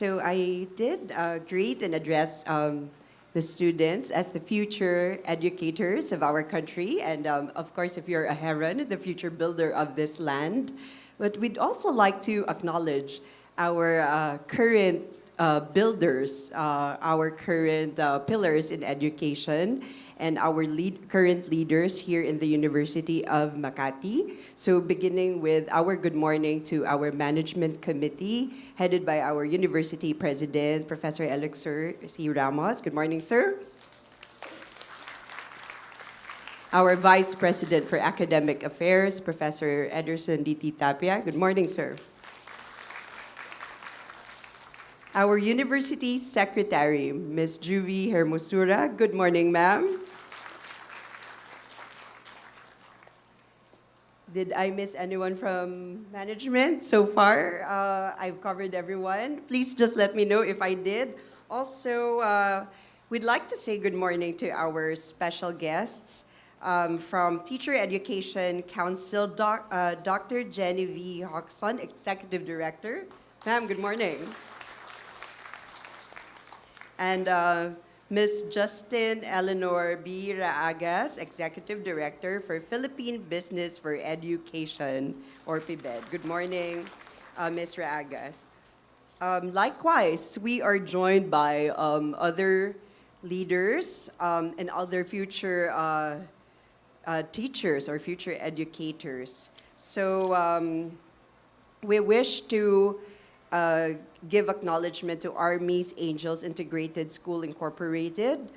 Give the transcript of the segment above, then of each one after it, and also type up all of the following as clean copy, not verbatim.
So I did greet and address the students as the future educators of our country. And of course, if you're a Heron, the future builder of this land. But we'd also like to acknowledge our current builders, our current pillars in education, and our current leaders here in the University of Makati. So beginning with our good morning to our management committee, headed by our university president, Professor Educ C. Ramos. Good morning, sir. Our Vice President for Academic Affairs, Professor Ederson D.T. Tapia. Good morning, sir. Our University Secretary, Ms. Juvie Hermosura. Good morning, ma'am. Did I miss anyone from management so far? I've covered everyone. Please just let me know if I did. Also, we'd like to say good morning to our special guests. From Teacher Education Council, Dr. Genevieve Hoxon, Executive Director. Ma'am, good morning. And Ms. Justin Eleanor B. Raagas, Executive Director for Philippine Business for Education, or PIBED. Good morning, Ms. Raagas. Likewise, we are joined by other leaders and other future teachers or future educators. So we wish to give acknowledgement to Army's Angels Integrated School Incorporated.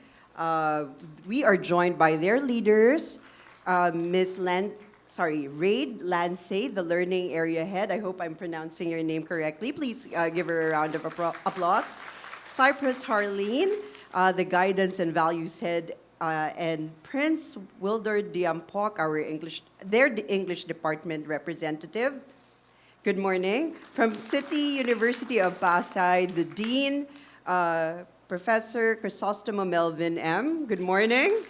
We are joined by their leaders, Raid Lansay, the Learning Area Head. I hope I'm pronouncing your name correctly. Please give her a round of applause. Cypress Harleen, the Guidance and Values Head, and Prince Wilder Diampok, their English Department representative. Good morning. From City University of Pasay, the Dean, Professor Crisostomo Melvin M. Good morning.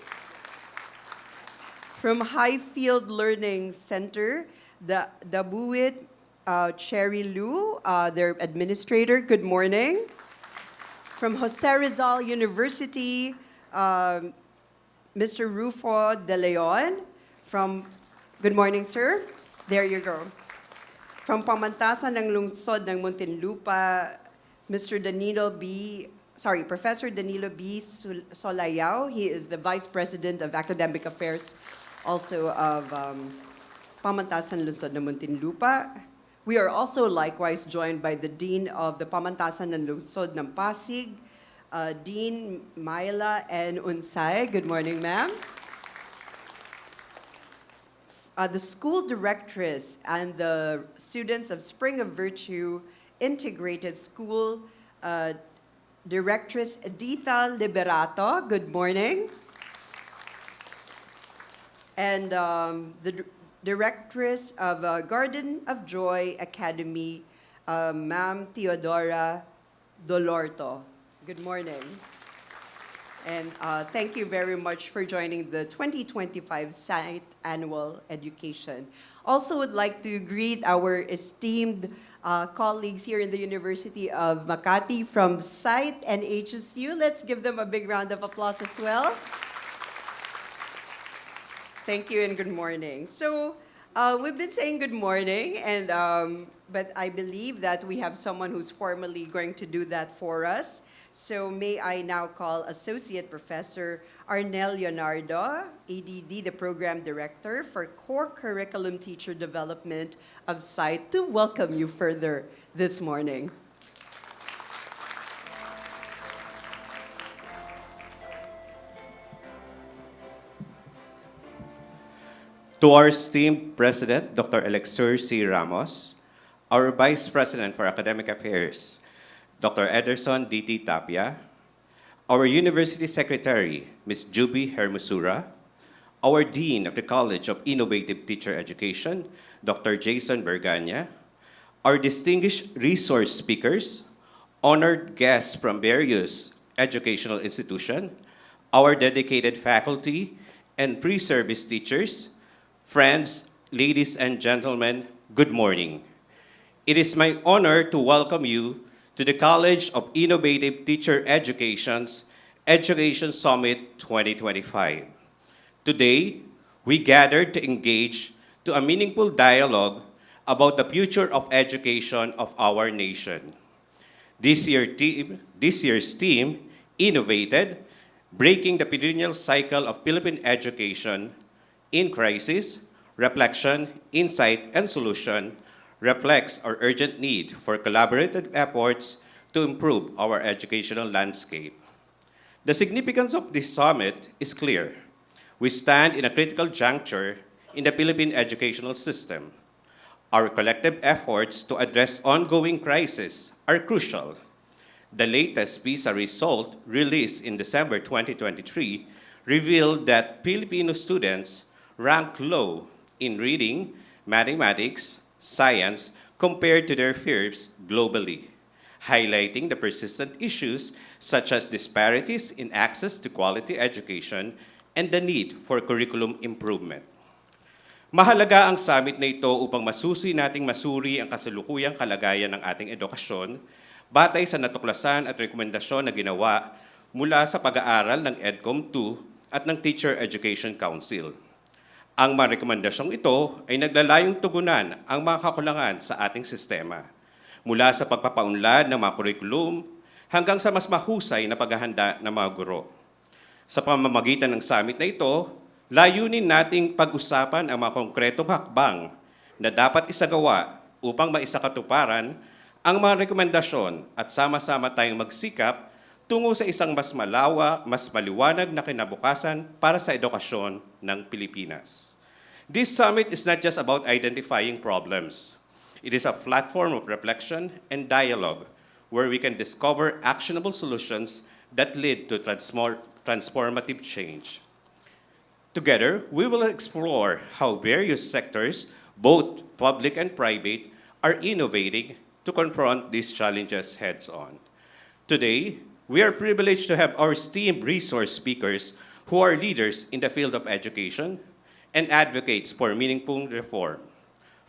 From Highfield Learning Center, the Dabuit Cherry Lu, their administrator. Good morning. From Jose Rizal University, Mr. Rufo De Leon. Good morning, sir. There you go. From Pamantasan ng Lungsod ng Muntinlupa, Professor Danilo B. Solayao. He is the Vice President of Academic Affairs, also of Pamantasan Lungsod ng Muntinlupa. We are also likewise joined by the Dean of the Pamantasan ng Lungsod ng Pasig, Dean Myla N. Unsay. Good morning, ma'am. The school directress and the students of Spring of Virtue Integrated School, Directress Edita Liberato, good morning. And the Directress of Garden of Joy Academy, Ma'am Teodora Dolorto, good morning. And thank you very much for joining the 2025 CITE Annual Education. Also would like to greet our esteemed colleagues here in the University of Makati from CITE and HSU. Let's give them a big round of applause as well. Thank you and good morning. So we've been saying good morning, and but I believe that we have someone who's formally going to do that for us. So may I now call Associate Professor Arnel Leonardo, ADD, the Program Director for Core Curriculum Teacher Development of CITE, to welcome you further this morning. To our esteemed President, Dr. Elixir C. Ramos, our Vice President for Academic Affairs, Dr. Ederson D.T. Tapia, our University Secretary, Ms. Juvie Hermosura, our Dean of the College of Innovative Teacher Education, Dr. Jason Berganya, our distinguished resource speakers, honored guests from various educational institutions, our dedicated faculty and pre-service teachers, friends, ladies and gentlemen, good morning. It is my honor to welcome you to the College of Innovative Teacher Education's Education Summit 2025. Today, we gathered to engage to a meaningful dialogue about the future of education of our nation. This year's theme, Innovated, Breaking the Perennial Cycle of Philippine Education in Crisis, Reflection, Insight, and Solution, reflects our urgent need for collaborative efforts to improve our educational landscape. The significance of this summit is clear. We stand in a critical juncture in the Philippine educational system. Our collective efforts to address ongoing crises are crucial. The latest PISA result released in December 2023 revealed that Filipino students rank low in reading, mathematics, science compared to their peers globally, highlighting the persistent issues such as disparities in access to quality education and the need for curriculum improvement. Mahalaga ang summit na ito upang masusi nating masuri ang kasalukuyang kalagayan ng ating edukasyon batay sa natuklasan at rekomendasyon na ginawa mula sa pag-aaral ng EDCOM 2 at ng Teacher Education Council. Ang mga rekomendasyong ito ay naglalayong tugunan ang mga kakulangan sa ating sistema, mula sa pagpapaunlad ng mga kurikulum hanggang sa mas mahusay na paghahanda ng mga guro. Sa pamamagitan ng summit na ito, layunin nating pag-usapan ang mga konkretong hakbang na dapat isagawa upang maisakatuparan ang mga rekomendasyon at sama-sama tayong magsikap tungo sa isang mas maliwanag na kinabukasan para sa edukasyon ng Pilipinas. This summit is not just about identifying problems. It is a platform of reflection and dialogue where we can discover actionable solutions that lead to transformative change. Together, we will explore how various sectors, both public and private, are innovating to confront these challenges heads-on. Today, we are privileged to have our esteemed resource speakers who are leaders in the field of education and advocates for meaningful reform.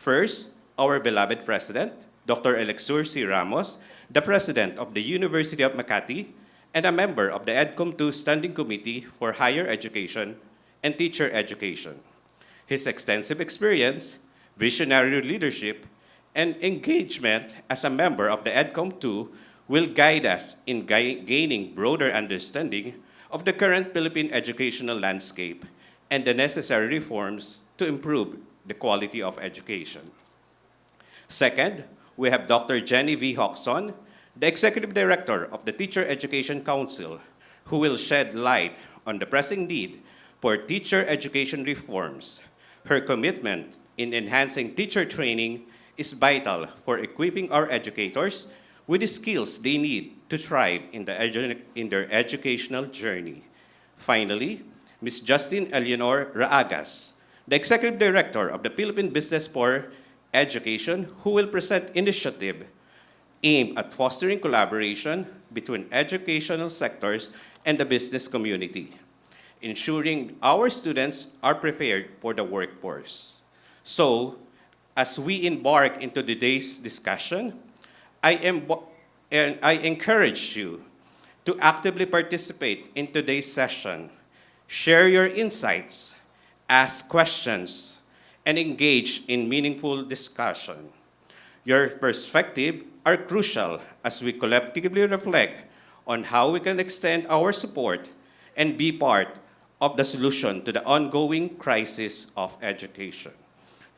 First, our beloved President, Dr. Alexur C. Ramos, the President of the University of Makati and a member of the EDCOM 2 Standing Committee for Higher Education and Teacher Education. His extensive experience, visionary leadership, and engagement as a member of the EDCOM 2 will guide us in gaining broader understanding of the current Philippine educational landscape and the necessary reforms to improve the quality of education. Second, we have Dr. Jenny V. Hoxon, the Executive Director of the Teacher Education Council, who will shed light on the pressing need for teacher education reforms. Her commitment in enhancing teacher training is vital for equipping our educators with the skills they need to thrive in their educational journey. Finally, Ms. Justine Eleanor Raagas, the Executive Director of the Philippine Business for Education, who will present initiative aimed at fostering collaboration between educational sectors and the business community, ensuring our students are prepared for the workforce. So, as we embark into today's discussion, I encourage you to actively participate in today's session, share your insights, ask questions, and engage in meaningful discussion. Your perspective are crucial as we collectively reflect on how we can extend our support and be part of the solution to the ongoing crisis of education.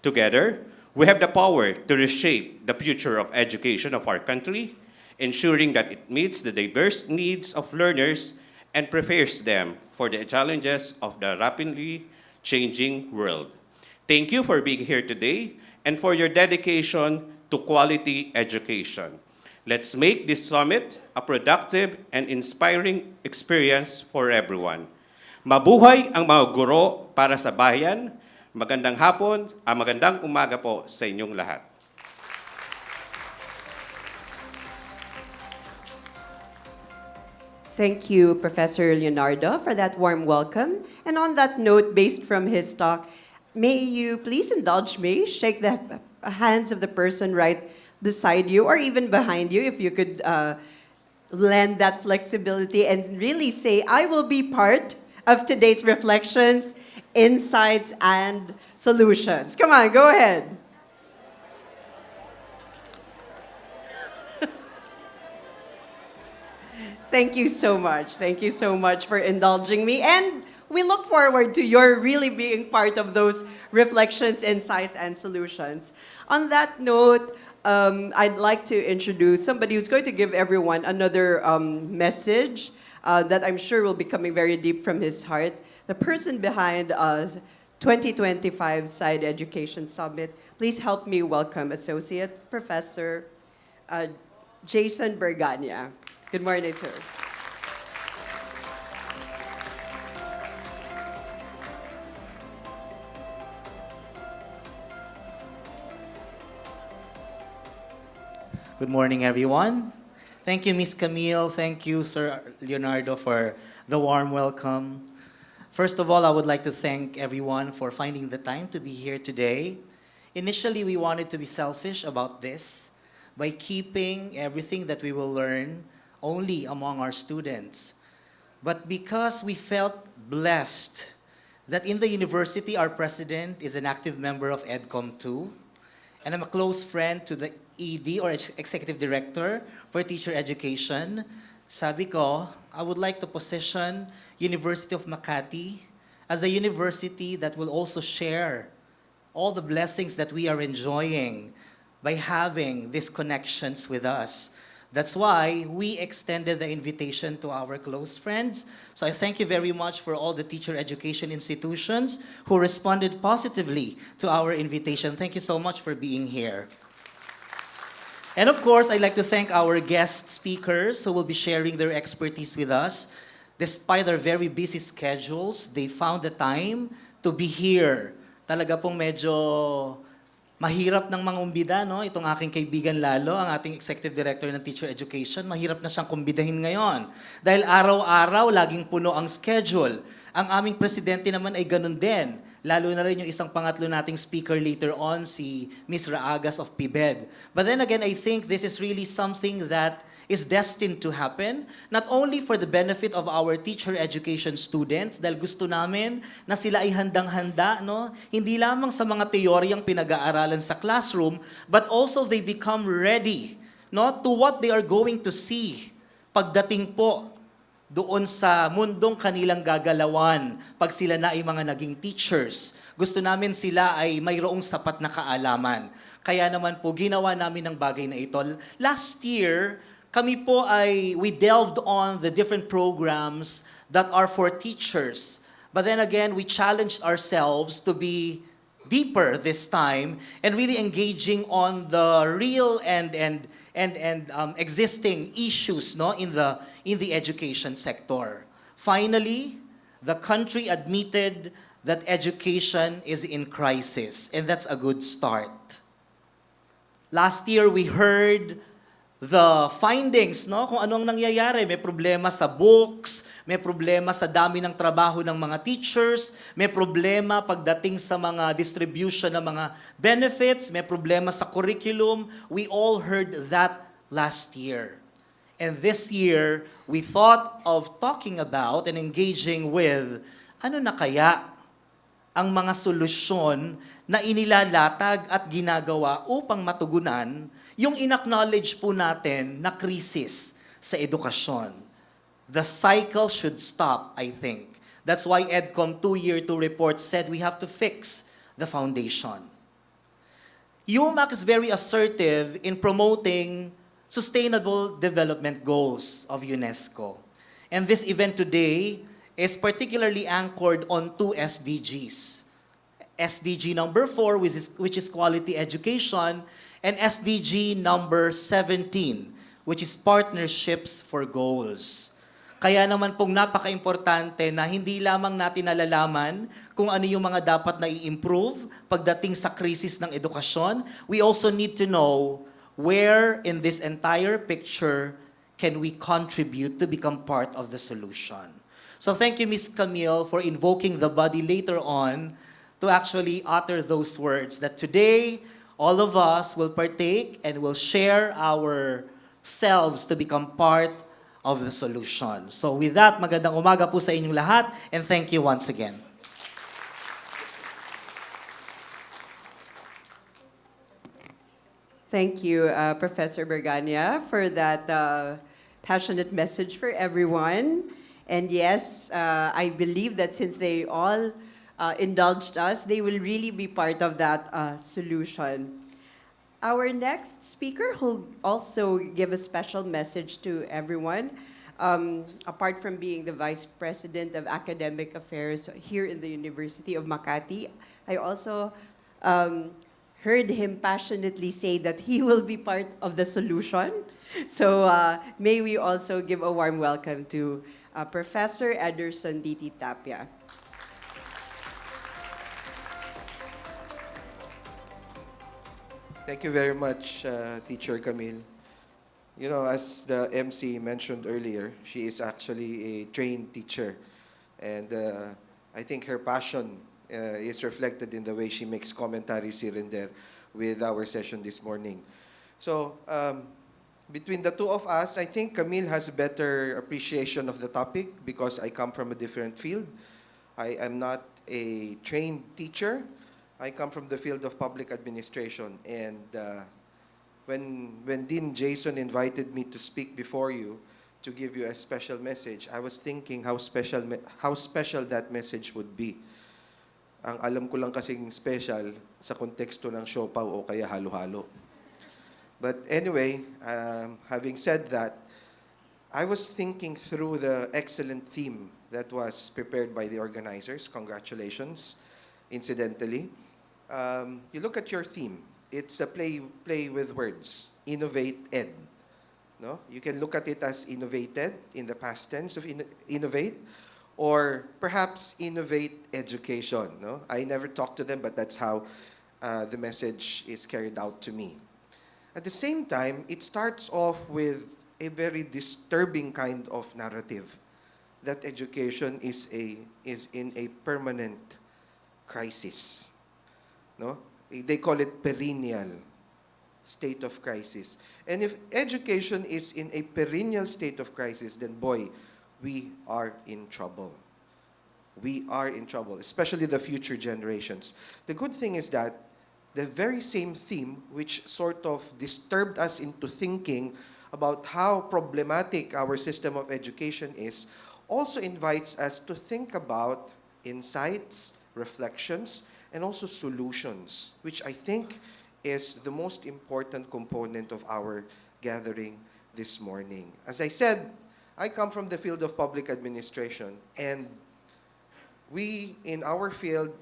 Together, we have the power to reshape the future of education of our country, ensuring that it meets the diverse needs of learners and prepares them for the challenges of the rapidly changing world. Thank you for being here today and for your dedication to quality education. Let's make this summit a productive and inspiring experience for everyone. Mabuhay ang mga guro para sa bayan. Magandang hapon, magandang umaga po sa inyong lahat. Thank you, Professor Leonardo, for that warm welcome. And on that note, based from his talk, may you please indulge me, shake the hands of the person right beside you or even behind you, if you could lend that flexibility and really say, I will be part of today's reflections, insights, and solutions. Come on, go ahead. Thank you so much. Thank you so much for indulging me. And we look forward to your really being part of those reflections, insights, and solutions. On that note, I'd like to introduce somebody who's going to give everyone another message that I'm sure will be coming very deep from his heart. The person behind 2025 Side Education Summit. Please help me welcome Associate Professor Jason Bergania. Good morning, sir. Good morning, everyone. Thank you, Miss Camille. Thank you, Sir Leonardo, for the warm welcome. First of all, I would like to thank everyone for finding the time to be here today. Initially, we wanted to be selfish about this by keeping everything that we will learn only among our students. But because we felt blessed that in the university, our president is an active member of EDCOM 2, and I'm a close friend to the ED or Executive Director for Teacher Education, sabi ko, I would like to position University of Makati as a university that will also share all the blessings that we are enjoying by having these connections with us. That's why we extended the invitation to our close friends. So I thank you very much for all the teacher education institutions who responded positively to our invitation. Thank you so much for being here. And of course, I'd like to thank our guest speakers who will be sharing their expertise with us. Despite their very busy schedules, they found the time to be here. Talaga pong medyo mahirap ng mangumbida, no? Itong aking kaibigan Lalo, ang ating Executive Director ng Teacher Education, mahirap na siyang kumbidahin ngayon. Dahil araw-araw, laging puno ang schedule. Ang aming presidente naman ay ganun din. Lalo na rin yung isang pangatlo nating speaker later on, si Ms. Raagas of PIBED. But then again, I think this is really something that is destined to happen, not only for the benefit of our teacher education students, dahil gusto namin na sila ay handang-handa, no? Hindi lamang sa mga teoryang pinag-aaralan sa classroom, but also they become ready, no, to what they are going to see pagdating po doon sa mundong kanilang gagalawan pag sila na ay mga naging teachers. Gusto namin sila ay mayroong sapat na kaalaman. Kaya naman po, ginawa namin ang bagay na ito. Last year, kami po we delved on the different programs that are for teachers. But then again, we challenged ourselves to be deeper this time and really engaging on the real and existing issues, no, in the education sector. Finally, the country admitted that education is in crisis, and that's a good start. Last year, we heard the findings, no? Kung anong nangyayari. May problema sa books, may problema sa dami ng trabaho ng mga teachers, may problema pagdating sa mga distribution ng mga benefits, may problema sa curriculum. We all heard that last year. And this year, we thought of talking about and engaging with ano na kaya ang mga solusyon na inilalatag at ginagawa upang matugunan yung in-acknowledge po natin na krisis sa edukasyon. The cycle should stop, I think. That's why EDCOM 2 Year 2 report said we have to fix the foundation. UMak is very assertive in promoting Sustainable Development Goals of UNESCO. And this event today is particularly anchored on 2 SDGs. SDG number 4, which is quality education, and SDG number 17, which is partnerships for goals. Kaya naman pong napaka-importante na hindi lamang natin nalalaman kung ano yung mga dapat na i-improve pagdating sa krisis ng edukasyon, we also need to know where in this entire picture can we contribute to become part of the solution. So thank you, Ms. Camille, for invoking the body later on to actually utter those words that today all of us will partake and will share ourselves to become part of the solution. So with that, magandang umaga po sa inyong lahat, and thank you once again. Thank you, Professor Bergania, for that passionate message for everyone. And yes, I believe that since they all indulged us, they will really be part of that solution. Our next speaker will also give a special message to everyone. Apart from being the Vice President of Academic Affairs here in the University of Makati, I also heard him passionately say that he will be part of the solution. So may we also give a warm welcome to Professor Ederson D.T. Tapia. Thank you very much, Teacher Camille. You know, as the MC mentioned earlier, she is actually a trained teacher. And I think her passion is reflected in the way she makes commentaries here and there with our session this morning. So, between the two of us, I think Camille has a better appreciation of the topic because I come from a different field. I am not a trained teacher. I come from the field of public administration, and when Dean Jason invited me to speak before you to give you a special message, I was thinking how special that message would be. Ang alam ko lang kasing special sa konteksto ng siopaw o kaya halo-halo. But anyway, having said that, I was thinking through the excellent theme that was prepared by the organizers. Congratulations, incidentally. You look at your theme. It's a play with words. Innovate ed. No? You can look at it as innovated in the past tense of innovate, or perhaps innovate education. No? I never talk to them, but that's how the message is carried out to me. At the same time, it starts off with a very disturbing kind of narrative that education is in a permanent crisis. No? They call it perennial state of crisis. And if education is in a perennial state of crisis, then boy, we are in trouble. We are in trouble, especially the future generations. The good thing is that the very same theme, which sort of disturbed us into thinking about how problematic our system of education is, also invites us to think about insights, reflections, and also solutions, which I think is the most important component of our gathering this morning. As I said, I come from the field of public administration, and we, in our field,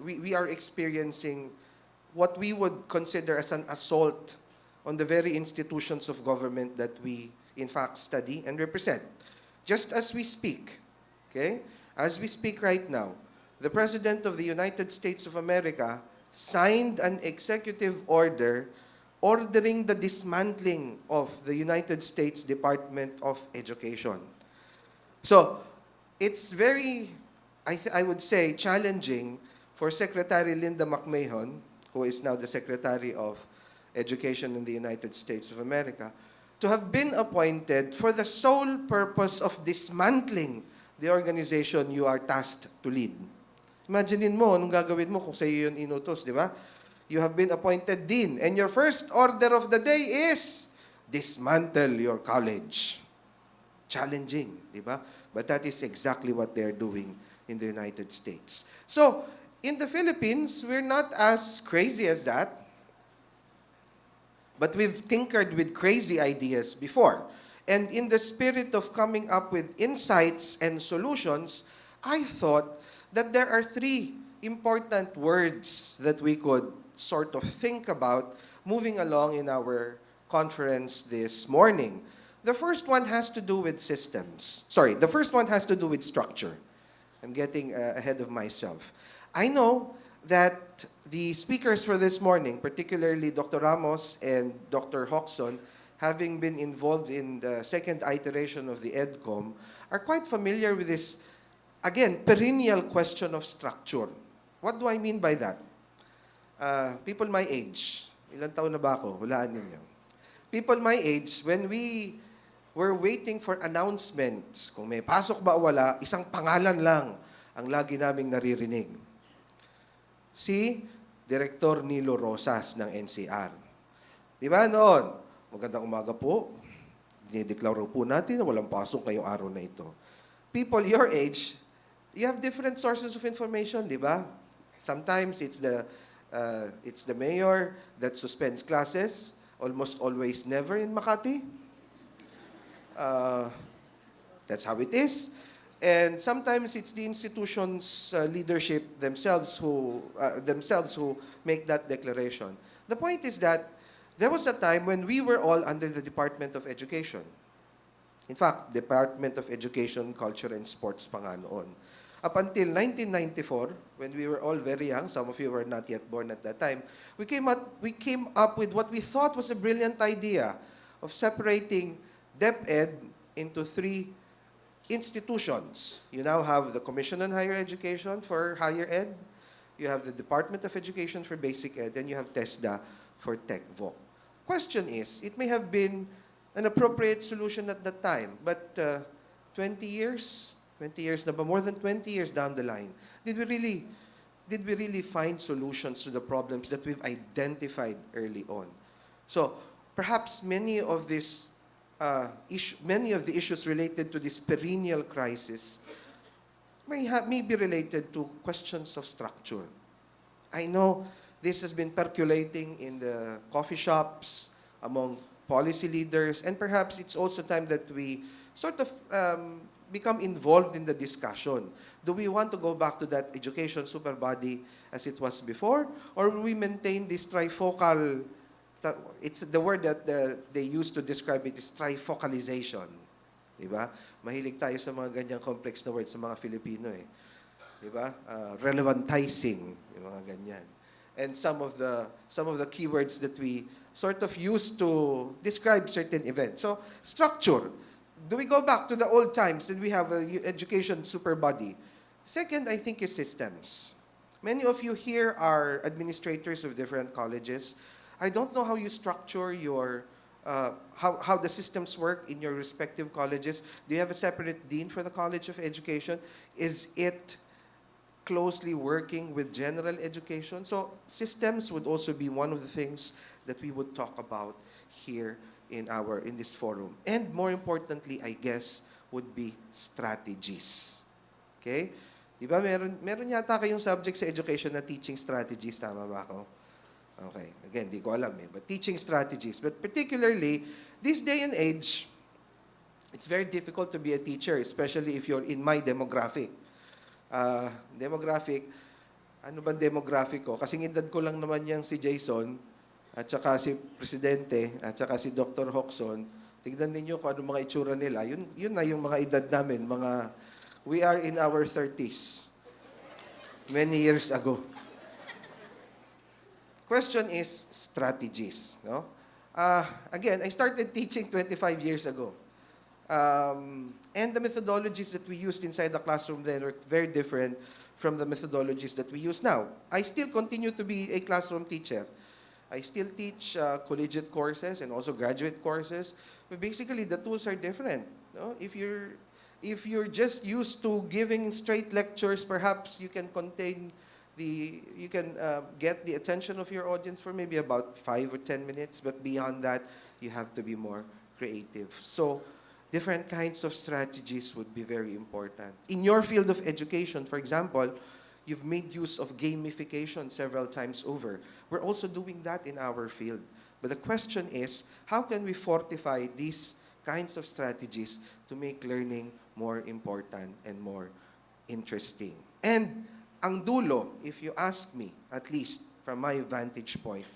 we are experiencing what we would consider as an assault on the very institutions of government that we, in fact, study and represent. Just as we speak, okay? As we speak right now, the President of the United States of America signed an executive order ordering the dismantling of the United States Department of Education. So, it's very, I would say, challenging for Secretary Linda McMahon, who is now the Secretary of Education in the United States of America, to have been appointed for the sole purpose of dismantling the organization you are tasked to lead. Imaginein mo, anong gagawin mo kung sa iyo yun inutos, di ba? You have been appointed dean, and your first order of the day is dismantle your college. Challenging, di ba? But that is exactly what they're doing in the United States. So, in the Philippines, we're not as crazy as that, but we've tinkered with crazy ideas before. And in the spirit of coming up with insights and solutions, I thought that there are three important words that we could sort of think about moving along in our conference this morning. The first one has to do with systems. Sorry, the first one has to do with structure. I'm getting ahead of myself. I know that the speakers for this morning, particularly Dr. Ramos and Dr. Hoxon, having been involved in the second iteration of the EDCOM, are quite familiar with this, again, perennial question of structure. What do I mean by that? People my age, ilang taon na ba ako? Hulaan ninyo. People my age, when we were waiting for announcements, kung may pasok ba o wala, isang pangalan lang ang lagi naming naririnig. Si Direktor Nilo Rosas ng NCR. Di ba noon? Magandang umaga po. Dinideklaro po natin na walang pasok ngayong araw na ito. People your age, you have different sources of information, di ba? Sometimes it's the mayor that suspends classes, almost always never in Makati. That's how it is. And sometimes it's the institution's leadership themselves who make that declaration. The point is that there was a time when we were all under the Department of Education. In fact, Department of Education, Culture, and Sports pa nga noon. Up until 1994, when we were all very young, some of you were not yet born at that time, we came up with what we thought was a brilliant idea of separating DepEd into three institutions. You now have the Commission on Higher Education for Higher Ed, you have the Department of Education for Basic Ed, and you have TESDA for TechVoc. Question is, it may have been an appropriate solution at that time, but 20 years na ba, more than 20 years down the line, did we really find solutions to the problems that we've identified early on? So perhaps many of the issues related to this perennial crisis may be related to questions of structure. I know this has been percolating in the coffee shops, among policy leaders, and perhaps it's also time that we sort of become involved in the discussion. Do we want to go back to that education super body as it was before? Or will we maintain this trifocal, it's the word that they use to describe it is trifocalization. Diba? Mahilig tayo sa mga ganyang complex na words sa mga Filipino eh. Diba? Relevantizing, yung mga ganyan. And some of the keywords that we sort of use to describe certain events. So, structure. Do we go back to the old times and we have an education super body? Second, I think, is systems. Many of you here are administrators of different colleges. I don't know how you structure your, how the systems work in your respective colleges. Do you have a separate dean for the College of Education? Is it closely working with general education? So systems would also be one of the things that we would talk about here in this forum. And more importantly, I guess, would be strategies. Okay? Diba meron yata kayong subject sa education na teaching strategies, tama ba ako? Okay. Again, di ko alam eh. But teaching strategies. But particularly, this day and age, it's very difficult to be a teacher, especially if you're in my demographic. Demographic, ano bang demographic ko? Kasing edad ko lang naman yang si Jason, at saka si Presidente, at saka si Dr. Hoxon. Tignan ninyo kung ano mga itsura nila. Yun na yung mga edad namin. We are in our 30s. Many years ago. Question is strategies. No? Again, I started teaching 25 years ago. And the methodologies that we used inside the classroom then were very different from the methodologies that we use now. I still continue to be a classroom teacher. I still teach collegiate courses and also graduate courses. But basically, the tools are different. No? If you're just used to giving straight lectures, perhaps you can get the attention of your audience for maybe about 5 or 10 minutes. But beyond that, you have to be more creative. So different kinds of strategies would be very important. In your field of education, for example, you've made use of gamification several times over. We're also doing that in our field. But the question is, how can we fortify these kinds of strategies to make learning more important and more interesting? And ang dulo, if you ask me, at least from my vantage point,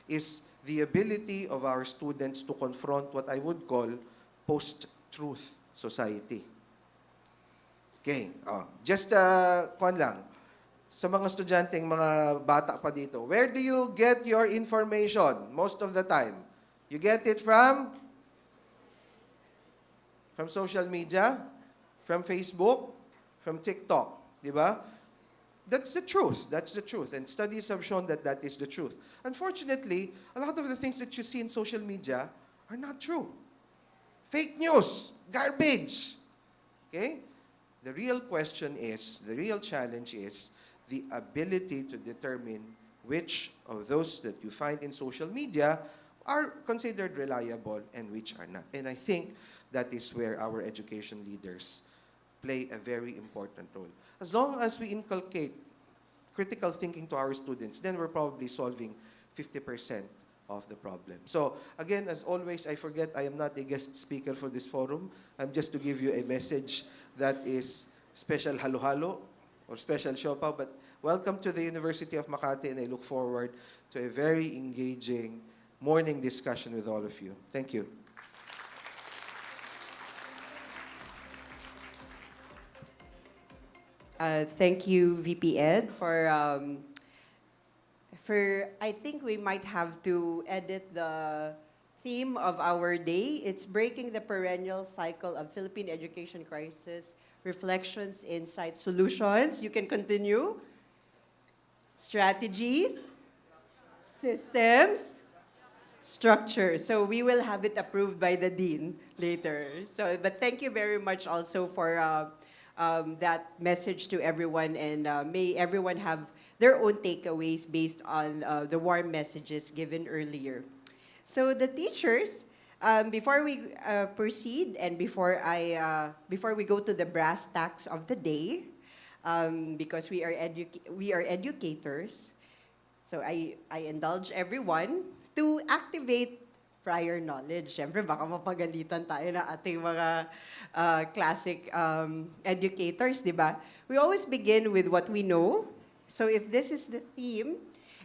is the ability of our students to confront what I would call post-truth society. Okay, just kwan lang. Sa mga estudyanteng mga bata pa dito, where do you get your information most of the time? You get it from social media, from Facebook, from TikTok, di ba? That's the truth. That's the truth. And studies have shown that that is the truth. Unfortunately, a lot of the things that you see in social media are not true. Fake news, garbage. Okay? The real question is, the real challenge is the ability to determine which of those that you find in social media are considered reliable and which are not. And I think that is where our education leaders play a very important role. As long as we inculcate critical thinking to our students, then we're probably solving 50% of the problem. So again, as always, I forget I am not a guest speaker for this forum. I'm just to give you a message that is special halo-halo or special siopaw, but welcome to the University of Makati, and I look forward to a very engaging morning discussion with all of you. Thank you. Thank you, VP Ed, for I think we might have to edit the theme of our day. It's breaking the perennial cycle of Philippine education crisis, reflections, insights, solutions. You can continue. Strategies, systems, structure. So we will have it approved by the dean later. So, but thank you very much also for that message to everyone, and may everyone have their own takeaways based on the warm messages given earlier. So the teachers, before we proceed and before we go to the brass tacks of the day, because we are educators, so I indulge everyone to activate prior knowledge. Siyempre, baka mapagalitan tayo na ating mga classic educators, di ba? We always begin with what we know. So if this is the theme,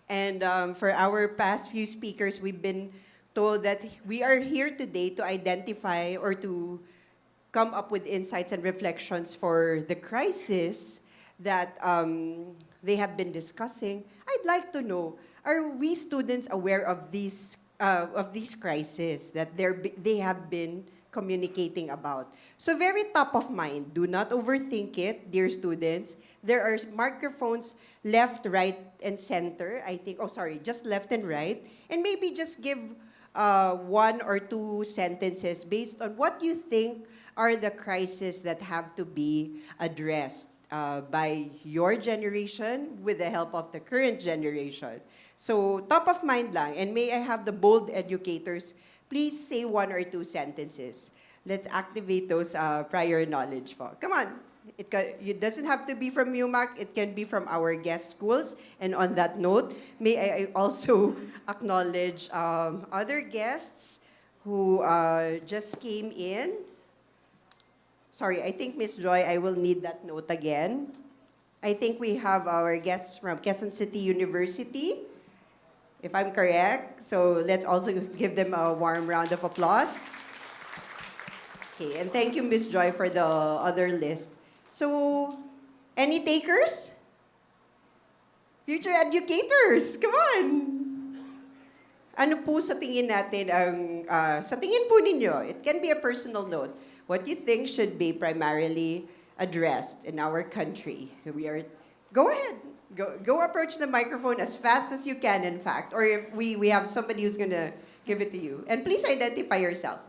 and for our past few speakers, we've been told that we are here today to identify or to come up with insights and reflections for the crisis that they have been discussing. I'd like to know, are we students aware of these crises that they have been communicating about? So very top of mind. Do not overthink it, dear students. There are microphones left, right, and center. I think, just left and right. And maybe just give one or two sentences based on what you think are the crises that have to be addressed by your generation with the help of the current generation. So top of mind lang. And may I have the bold educators please say one or two sentences. Let's activate those prior knowledge po. Come on. It doesn't have to be from UMak. It can be from our guest schools. And on that note, may I also acknowledge other guests who just came in. Sorry, I think Miss Joy, I will need that note again. I think we have our guests from Quezon City University, if I'm correct. So let's also give them a warm round of applause. Okay, and thank you, Miss Joy, for the other list. So, any takers? Future educators, come on! Ano po sa tingin natin sa tingin po ninyo, it can be a personal note, what you think should be primarily addressed in our country? Go ahead. Go approach the microphone as fast as you can, in fact. Or if we have somebody who's going to give it to you. And please identify yourself.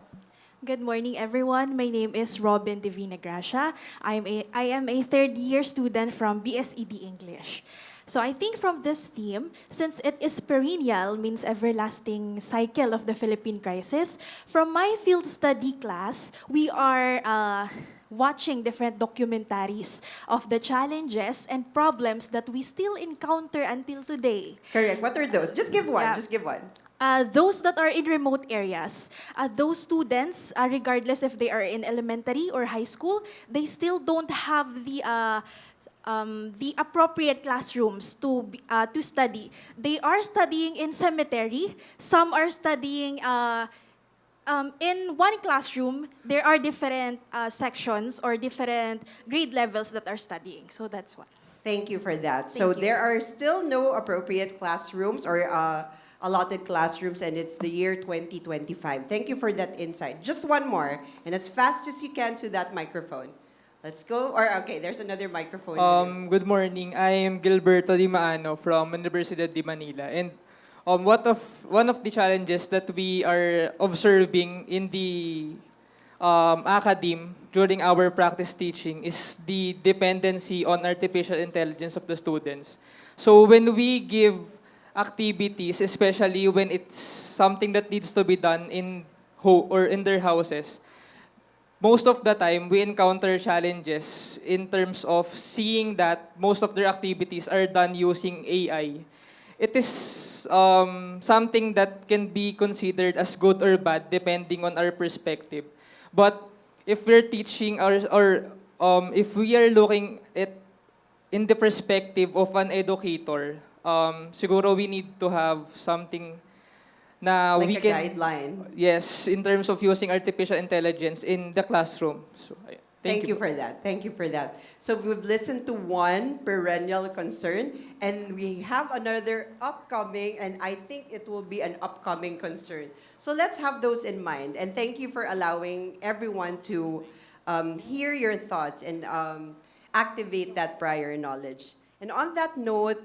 Good morning, everyone. My name is Robin Divina Gracia. I am a third-year student from BSED English. So I think from this theme, since it is perennial, means everlasting cycle of the Philippine crisis, from my field study class, we are watching different documentaries of the challenges and problems that we still encounter until today. Correct. What are those? Just give one. Yeah. Just give one. Those that are in remote areas, those students, regardless if they are in elementary or high school, they still don't have the appropriate classrooms to study. They are studying in cemetery. Some are studying in one classroom. There are different sections or different grade levels that are studying. So that's one. Thank you for that. Thank So you. there are still no appropriate classrooms or allotted classrooms, and it's the year 2025. Thank you for that insight. Just one more, and as fast as you can to that microphone. Let's go. Or okay, there's another microphone here. Good morning. I am Gilberto Di Maano from Universidad de Manila. And one of the challenges that we are observing in the academe during our practice teaching is the dependency on artificial intelligence of the students. So when we give activities, especially when it's something that needs to be done in or in their houses, most of the time we encounter challenges in terms of seeing that most of their activities are done using AI. It is something that can be considered as good or bad depending on our perspective. But if we're teaching or if we are looking at in the perspective of an educator, siguro we need to have something na Like we a can, guideline. yes, in terms of using artificial intelligence in the classroom. So, Thank you for that. Thank you for that. So we've listened to one perennial concern, and we have another upcoming, and I think it will be an upcoming concern. So let's have those in mind. And thank you for allowing everyone to hear your thoughts and activate that prior knowledge. And on that note,